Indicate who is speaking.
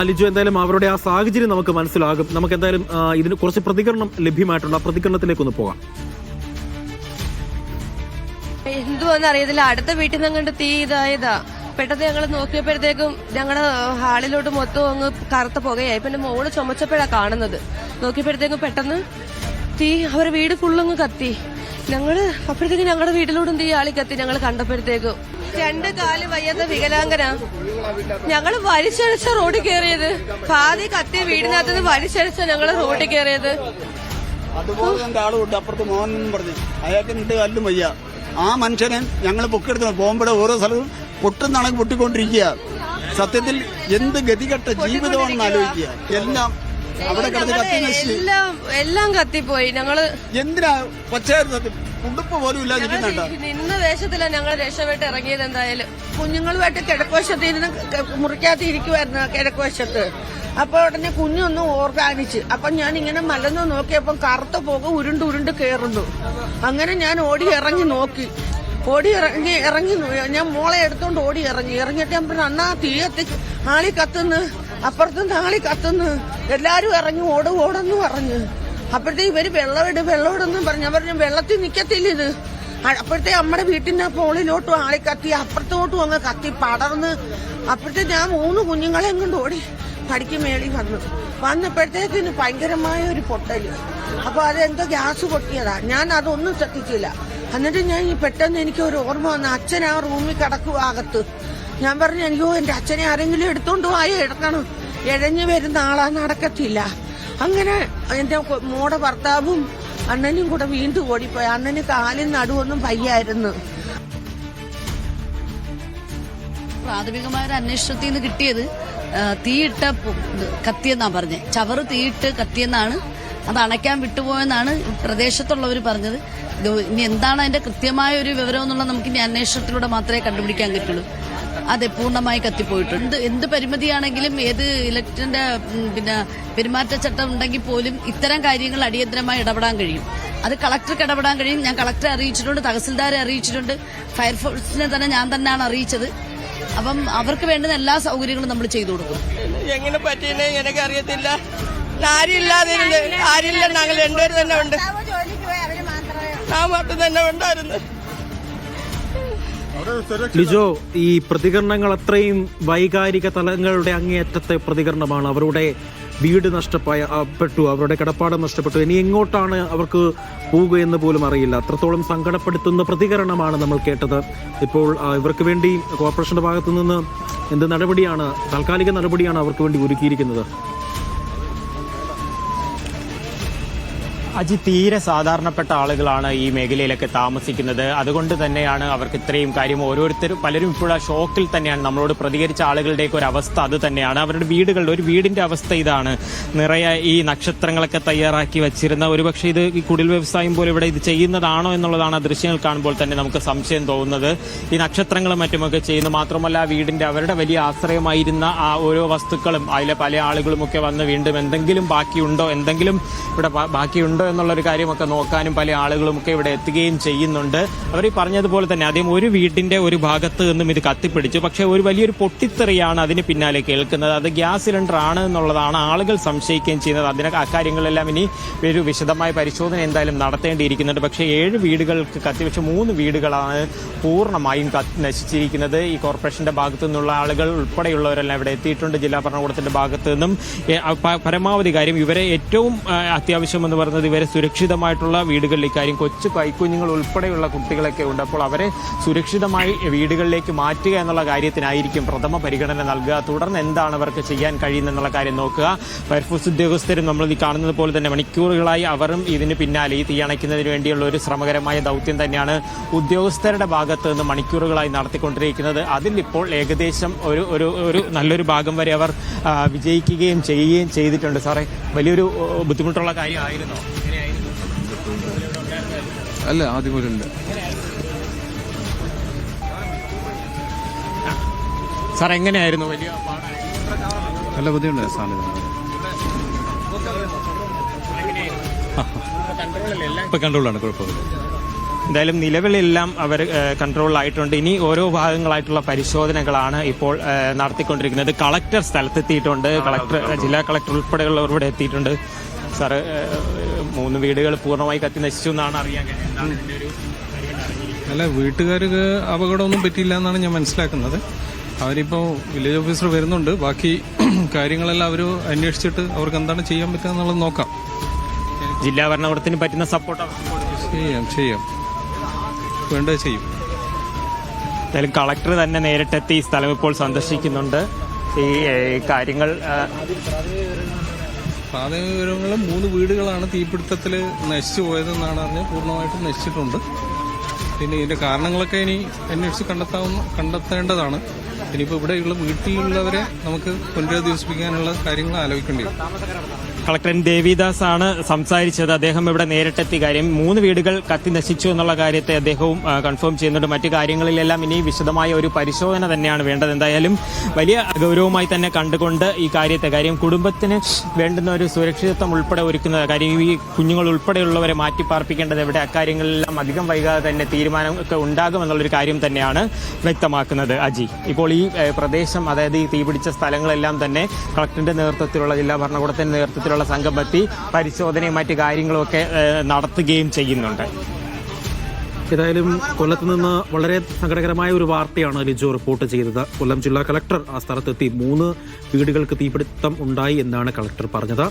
Speaker 1: ലിജു, എന്തായാലും അവരുടെ ആ സാഹചര്യം നമുക്ക് മനസ്സിലാകും. നമുക്ക് എന്തായാലും ഇതിന് കുറച്ച് പ്രതികരണം ലഭ്യമായിട്ടുണ്ട്. ആ പ്രതികരണത്തിലേക്കൊന്ന് പോകാം.
Speaker 2: എന്തുവാന്ന് അറിയത്തില്ല, അടുത്ത വീട്ടിൽ നിന്ന് അങ്ങോട്ട് തീ ഇതായതാ. പെട്ടെന്ന് ഞങ്ങൾ നോക്കിയപ്പോഴത്തേക്കും ഞങ്ങളുടെ ഹാളിലോട്ട് മൊത്തം അങ്ങ് കറുത്ത പുകയായി. പിന്നെ മോള് ചുമച്ചപ്പോഴാണ് കാണുന്നത്. നോക്കിയപ്പോഴത്തേക്കും പെട്ടെന്ന് തീ അവരുടെ വീട് ഫുള്ളങ്ങ് കത്തി. അപ്പോഴത്തേക്കും ഞങ്ങളുടെ വീട്ടിലോട്ടും തീ ആളി കത്തി. ഞങ്ങൾ കണ്ടപ്പോഴത്തേക്കും 2 കാല് വയ്യാത്ത വികലാംഗനാ. ഞങ്ങള് വലിച്ചഴിച്ച റോഡിൽ കയറിയത്. പാതി കത്തിയ വീടിനകത്ത് വലിച്ചഴിച്ച ഞങ്ങള് റോഡിൽ കയറിയത്.
Speaker 3: അതുപോലെ എന്റെ ആളുണ്ട് അപ്പുറത്ത് മോഹൻ പറഞ്ഞു, അയാൾക്ക് 2 കാലിലും വയ്യ. ആ മനുഷ്യനെ ഞങ്ങൾ പൊക്കെടുത്ത് പോകുമ്പോഴേ ഓരോ സ്ഥലവും പൊട്ടുന്നണക്ക് പൊട്ടിക്കൊണ്ടിരിക്കുക. സത്യത്തിൽ എന്ത് ഗതികെട്ട ജീവിതമാണെന്ന് ആലോചിക്കുക. എല്ലാം അവിടെ കിടന്ന് കത്തി നശിച്ച്
Speaker 2: എല്ലാം കത്തിപ്പോയി. ഞങ്ങള്
Speaker 3: എന്തിനാ പച്ചയായിരുന്നു, ഉടുപ്പ് പോലും ഇല്ലാതിരിക്കുന്നുണ്ട്.
Speaker 2: നിന്ന ദേശത്തിലാണ് ഞങ്ങൾ രക്ഷപ്പെട്ട് ഇറങ്ങിയത്. എന്തായാലും
Speaker 4: കുഞ്ഞുങ്ങളുമായിട്ട് കിഴക്കുവശത്ത് ഇരുന്ന് മുറിക്കകത്ത് ഇരിക്കുമായിരുന്നു കിഴക്കുവശത്ത്. അപ്പൊ ഉടനെ കുഞ്ഞൊന്ന് ഓർഗാനിച്ച്. അപ്പൊ ഞാൻ ഇങ്ങനെ മലന്ന് നോക്കിയപ്പം കറുത്ത പുക ഉരുണ്ട് കയറുന്നു. അങ്ങനെ ഞാൻ ഓടി ഇറങ്ങി നോക്കി. ഇറങ്ങി ഞാൻ മോളെ എടുത്തോണ്ട് ഇറങ്ങിയിട്ട് ഞാൻ പറഞ്ഞു, അണ്ണാ തീ ആളി കത്തുന്നു, അപ്പുറത്തുനിന്ന് ആളി കത്തുന്നു, എല്ലാരും ഇറങ്ങി ഓടെന്ന് പറഞ്ഞു. അപ്പോഴത്തെ ഇവര് വെള്ളമിടുന്നു പറഞ്ഞു. ഞാൻ പറഞ്ഞു വെള്ളത്തിൽ നിക്കത്തില്ല ഇത്. അപ്പോഴത്തെ നമ്മുടെ വീട്ടിന്റെ പോളിലോട്ടും ആളി കത്തി, അപ്പുറത്തോട്ടും അങ്ങ് കത്തി പടർന്ന്. അപ്പോഴത്തെ ഞാൻ 3 കുഞ്ഞുങ്ങളെ കൊണ്ട് ഓടി പടിക്ക് മേളി വന്നപ്പോഴത്തേക്കിന് ഭയങ്കരമായ ഒരു പൊട്ടല്. അപ്പൊ അതെന്തോ ഗ്യാസ് പൊട്ടിയതാ. ഞാൻ അതൊന്നും ശ്രദ്ധിച്ചില്ല. എന്നിട്ട് ഞാൻ പെട്ടെന്ന് എനിക്ക് ഒരു ഓർമ്മ വന്ന, അച്ഛൻ ആ റൂമിൽ കിടക്കുക അകത്ത്. ഞാൻ പറഞ്ഞു, എനിക്കോ എന്റെ അച്ഛനെ ആരെങ്കിലും എടുത്തോണ്ട് പോയോ എടുക്കണം. ഇഴഞ്ഞു വരുന്ന ആളാ, നടക്കത്തില്ല. അങ്ങനെ എന്റെ മോടെ ഭർത്താവും അണ്ണനും കൂടെ വീണ്ടും ഓടിപ്പോയി. അണ്ണന് കാലിൽ നടുവൊന്നും വയ്യായിരുന്നു.
Speaker 5: പ്രാഥമികമായ ഒരു അന്വേഷണത്തിൽ നിന്ന് കിട്ടിയത് തീയിട്ട കത്തിയെന്നാ പറഞ്ഞത്. ചവറ് തീയിട്ട് കത്തിയെന്നാണ്. അത് അണയ്ക്കാൻ വിട്ടുപോയെന്നാണ് പ്രദേശത്തുള്ളവർ പറഞ്ഞത്. ഇനി എന്താണ് അതിന്റെ കൃത്യമായ ഒരു വിവരം എന്നുള്ളത് നമുക്ക് ഇനി അന്വേഷണത്തിലൂടെ മാത്രമേ കണ്ടുപിടിക്കാൻ പറ്റുള്ളൂ. അതെ, പൂർണ്ണമായി കത്തിപ്പോയിട്ടുണ്ട്. എന്ത് പരിമിതിയാണെങ്കിലും ഏത് ഇലക്ട്രിന്റെ പെരുമാറ്റച്ചട്ടം ഉണ്ടെങ്കിൽ പോലും ഇത്തരം കാര്യങ്ങൾ അടിയന്തരമായി ഇടപെടാൻ കഴിയും. അത് കളക്ടർക്ക് ഇടപെടാൻ കഴിയും. ഞാൻ കളക്ടറെ അറിയിച്ചിട്ടുണ്ട്, തഹസിൽദാരെ അറിയിച്ചിട്ടുണ്ട്, ഫയർഫോഴ്സിനെ തന്നെ ഞാൻ തന്നെയാണ് അറിയിച്ചത്. അപ്പം അവർക്ക് വേണ്ടുന്ന എല്ലാ സൗകര്യങ്ങളും നമ്മൾ ചെയ്തു കൊടുക്കും.
Speaker 6: എങ്ങനെ പറ്റിയെന്ന് എനിക്ക് അറിയത്തില്ല. ആരില്ലാതിരുന്ന് ആരില്ല, ഞങ്ങൾ 2 പേര് തന്നെ ഉണ്ട്. ഞാൻ മാത്രം തന്നെ ഉണ്ടായിരുന്നു.
Speaker 1: ലിജോ, ഈ പ്രതികരണങ്ങൾ അത്രയും വൈകാരിക തലങ്ങളുടെ അങ്ങേയറ്റത്തെ പ്രതികരണമാണ്. അവരുടെ വീട് നഷ്ടപ്പെട്ടു, അവരുടെ കിടപ്പാടം നഷ്ടപ്പെട്ടു, ഇനി എങ്ങോട്ടാണ് അവർക്ക് പോവുകയെന്ന് പോലും അറിയില്ല. അത്രത്തോളം സങ്കടപ്പെടുത്തുന്ന പ്രതികരണമാണ് നമ്മൾ കേട്ടത്. ഇപ്പോൾ ഇവർക്ക് വേണ്ടി കോർപ്പറേഷന്റെ ഭാഗത്തു നിന്ന് എന്ത് നടപടിയാണ്, താൽക്കാലിക നടപടിയാണ് അവർക്ക് വേണ്ടി ഒരുക്കിയിരിക്കുന്നത്?
Speaker 7: അജി, തീരെ സാധാരണപ്പെട്ട ആളുകളാണ് ഈ മേഖലയിലൊക്കെ താമസിക്കുന്നത്. അതുകൊണ്ട് തന്നെയാണ് അവർക്ക് ഇത്രയും കാര്യം. പലരും ഇപ്പോഴും ഷോക്കിൽ തന്നെയാണ്. നമ്മളോട് പ്രതികരിച്ച ആളുകളുടെയൊക്കെ ഒരു അവസ്ഥ അത് തന്നെയാണ്. അവരുടെ ഒരു വീടിന്റെ അവസ്ഥ ഇതാണ്. നിറയെ ഈ നക്ഷത്രങ്ങളൊക്കെ തയ്യാറാക്കി വെച്ചിരുന്ന, ഒരുപക്ഷെ ഇത് ഈ കുടിൽ വ്യവസായം പോലെ ഇവിടെ ഇത് ചെയ്യുന്നതാണോ എന്നുള്ളതാണ് ദൃശ്യങ്ങൾ കാണുമ്പോൾ തന്നെ നമുക്ക് സംശയം തോന്നുന്നത്. ഈ നക്ഷത്രങ്ങളും മറ്റുമൊക്കെ ചെയ്യുന്നു. മാത്രമല്ല അവരുടെ വലിയ ആശ്രയമായിരുന്ന ആ ഓരോ വസ്തുക്കളും അതിലെ പല ആളുകളുമൊക്കെ വന്ന് വീണ്ടും എന്തെങ്കിലും ഇവിടെ ബാക്കിയുണ്ടോ എന്നുള്ളൊരു കാര്യമൊക്കെ നോക്കാനും പല ആളുകളുമൊക്കെ ഇവിടെ എത്തുകയും ചെയ്യുന്നുണ്ട്. അവർ ഈ പറഞ്ഞതുപോലെ തന്നെ ആദ്യം ഒരു വീടിന്റെ ഒരു ഭാഗത്ത് നിന്നും ഇത് കത്തിപ്പിടിച്ചു. പക്ഷേ ഒരു വലിയൊരു പൊട്ടിത്തെറിയാണ് അതിന് പിന്നാലെ കേൾക്കുന്നത്. അത് ഗ്യാസ് സിലിണ്ടർ ആണ് എന്നുള്ളതാണ് ആളുകൾ സംശയിക്കുകയും ചെയ്യുന്നത്. അക്കാര്യങ്ങളെല്ലാം ഇനി ഒരു വിശദമായ പരിശോധന എന്തായാലും നടത്തേണ്ടിയിരിക്കുന്നുണ്ട്. പക്ഷേ 7 വീടുകൾക്ക് കത്തിവെച്ച് 3 വീടുകളാണ് പൂർണ്ണമായും നശിച്ചിരിക്കുന്നത്. ഈ കോർപ്പറേഷന്റെ ഭാഗത്തു നിന്നുള്ള ആളുകൾ ഉൾപ്പെടെയുള്ളവരെല്ലാം ഇവിടെ എത്തിയിട്ടുണ്ട്. ജില്ലാ ഭരണകൂടത്തിന്റെ ഭാഗത്തു നിന്നും പരമാവധി കാര്യം ഇവരെ ഏറ്റവും അത്യാവശ്യം എന്ന് പറയുന്നത് ഇവരെ സുരക്ഷിതമായിട്ടുള്ള വീടുകളിൽ, ഇക്കാര്യം കൊച്ചു കൈക്കുഞ്ഞുങ്ങൾ ഉൾപ്പെടെയുള്ള കുട്ടികളൊക്കെ ഉണ്ട്. അപ്പോൾ അവരെ സുരക്ഷിതമായി വീടുകളിലേക്ക് മാറ്റുക എന്നുള്ള കാര്യത്തിനായിരിക്കും പ്രഥമ പരിഗണന നൽകുക. തുടർന്ന് എന്താണ് അവർക്ക് ചെയ്യാൻ കഴിയുന്നെന്നുള്ള കാര്യം നോക്കുക. ഫയർഫോഴ്സ് ഉദ്യോഗസ്ഥരും നമ്മൾ ഈ കാണുന്നത് പോലെ തന്നെ മണിക്കൂറുകളായി അവരും ഇതിന് പിന്നാലെ ഈ തീയണയ്ക്കുന്നതിന് വേണ്ടിയുള്ള ഒരു ശ്രമകരമായ ദൗത്യം തന്നെയാണ് ഉദ്യോഗസ്ഥരുടെ ഭാഗത്ത് നിന്ന് മണിക്കൂറുകളായി നടത്തിക്കൊണ്ടിരിക്കുന്നത്. അതിൽ ഇപ്പോൾ ഏകദേശം ഒരു നല്ലൊരു ഭാഗം വരെ അവർ വിജയിക്കുകയും ചെയ്യുകയും ചെയ്തിട്ടുണ്ട്. സാറേ, വലിയൊരു ബുദ്ധിമുട്ടുള്ള കാര്യമായിരുന്നോ?
Speaker 8: അല്ല, ആദ്യം പോലെ ഉണ്ട്.
Speaker 7: സാർ, എങ്ങനെയായിരുന്നു? വലിയ
Speaker 8: നല്ല ബുദ്ധിമുട്ടുണ്ട് സാധനം. ഇപ്പൊ കൺട്രോളാണ്, കുഴപ്പമില്ല.
Speaker 7: എന്തായാലും നിലവിലെല്ലാം അവർ കൺട്രോളിലായിട്ടുണ്ട്. ഇനി ഓരോ ഭാഗങ്ങളായിട്ടുള്ള പരിശോധനകളാണ് ഇപ്പോൾ നടത്തിക്കൊണ്ടിരിക്കുന്നത്. കളക്ടർ സ്ഥലത്തെത്തിയിട്ടുണ്ട്. ജില്ലാ കളക്ടർ ഉൾപ്പെടെയുള്ളവർ ഇവിടെ എത്തിയിട്ടുണ്ട്. സാറ് 3 വീടുകൾ പൂർണ്ണമായി കത്തി നശിച്ചു എന്നാണ് അറിയാൻ കഴിയുന്നത്.
Speaker 9: അല്ല, വീട്ടുകാർക്ക് അപകടമൊന്നും പറ്റിയില്ല എന്നാണ് ഞാൻ മനസ്സിലാക്കുന്നത്. അവരിപ്പോൾ വില്ലേജ് ഓഫീസർ വരുന്നുണ്ട്. ബാക്കി കാര്യങ്ങളെല്ലാം അവർ അന്വേഷിച്ചിട്ട് അവർക്ക് എന്താണ് ചെയ്യാൻ പറ്റുക എന്നുള്ളത് നോക്കാം.
Speaker 7: ജില്ലാ ഭരണകൂടത്തിന് പറ്റുന്ന സപ്പോർട്ട്
Speaker 9: ചെയ്യാം വേണ്ടത് ചെയ്യും.
Speaker 7: എന്തായാലും കളക്ടർ തന്നെ നേരിട്ടെത്തി സ്ഥലം ഇപ്പോൾ സന്ദർശിക്കുന്നുണ്ട്. ഈ കാര്യങ്ങൾ
Speaker 9: പ്രാഥമിക വിവരങ്ങൾ 3 വീടുകളാണ് തീപിടുത്തത്തിൽ നശിച്ചു പോയതെന്നാണ് അറിഞ്ഞത്. പൂർണ്ണമായിട്ടും നശിച്ചിട്ടുണ്ട്. പിന്നെ ഇതിന്റെ കാരണങ്ങളൊക്കെ ഇനി അന്വേഷിച്ച് കണ്ടെത്തേണ്ടതാണ്. ഇനിയിപ്പോൾ ഇവിടെയുള്ള വീട്ടിലുള്ളവരെ നമുക്ക് പുനരധിവസിപ്പിക്കാനുള്ള കാര്യങ്ങൾ ആലോചിക്കേണ്ടി വരും.
Speaker 7: കളക്ടർ ദേവിദാസ് ആണ് സംസാരിച്ചത്. അദ്ദേഹം ഇവിടെ നേരിട്ടെത്തി കാര്യം 3 വീടുകൾ കത്തി നശിച്ചു എന്നുള്ള കാര്യത്തെ അദ്ദേഹവും കൺഫേം ചെയ്യുന്നുണ്ട്. മറ്റു കാര്യങ്ങളിലെല്ലാം ഇനി വിശദമായ ഒരു പരിശോധന തന്നെയാണ് വേണ്ടത്. എന്തായാലും വലിയ ഗൗരവമായി തന്നെ കണ്ടുകൊണ്ട് ഈ കാര്യം കുടുംബത്തിന് വേണ്ടുന്ന ഒരു സുരക്ഷിതത്വം ഉൾപ്പെടെ ഒരുക്കുന്നത് കാര്യം ഈ കുഞ്ഞുങ്ങൾ ഉൾപ്പെടെയുള്ളവരെ മാറ്റിപ്പാർപ്പിക്കേണ്ടത് എവിടെ അക്കാര്യങ്ങളിലെല്ലാം അധികം വൈകാതെ തന്നെ തീരുമാനം ഒക്കെ ഉണ്ടാകുമെന്നുള്ളൊരു കാര്യം തന്നെയാണ് വ്യക്തമാക്കുന്നത്. അജി, ഇപ്പോൾ ഈ പ്രദേശം അതായത് ഈ തീപിടിച്ച സ്ഥലങ്ങളെല്ലാം തന്നെ കളക്ടറിന്റെ നേതൃത്വത്തിലുള്ള ജില്ലാ ഭരണകൂടത്തിന്റെ നേതൃത്വത്തിലുള്ള സംഘം എത്തി പരിശോധനയും മറ്റു കാര്യങ്ങളുമൊക്കെ നടത്തുകയും ചെയ്യുന്നുണ്ട്.
Speaker 1: ഏതായാലും കൊല്ലത്ത് നിന്ന് വളരെ സങ്കടകരമായ ഒരു വാർത്തയാണ് ലിജോ റിപ്പോർട്ട് ചെയ്തത്. കൊല്ലം ജില്ലാ കളക്ടർ ആ സ്ഥലത്തെത്തി 3 വീടുകൾക്ക് തീപിടുത്തം ഉണ്ടായി എന്നാണ് കളക്ടർ പറഞ്ഞത്.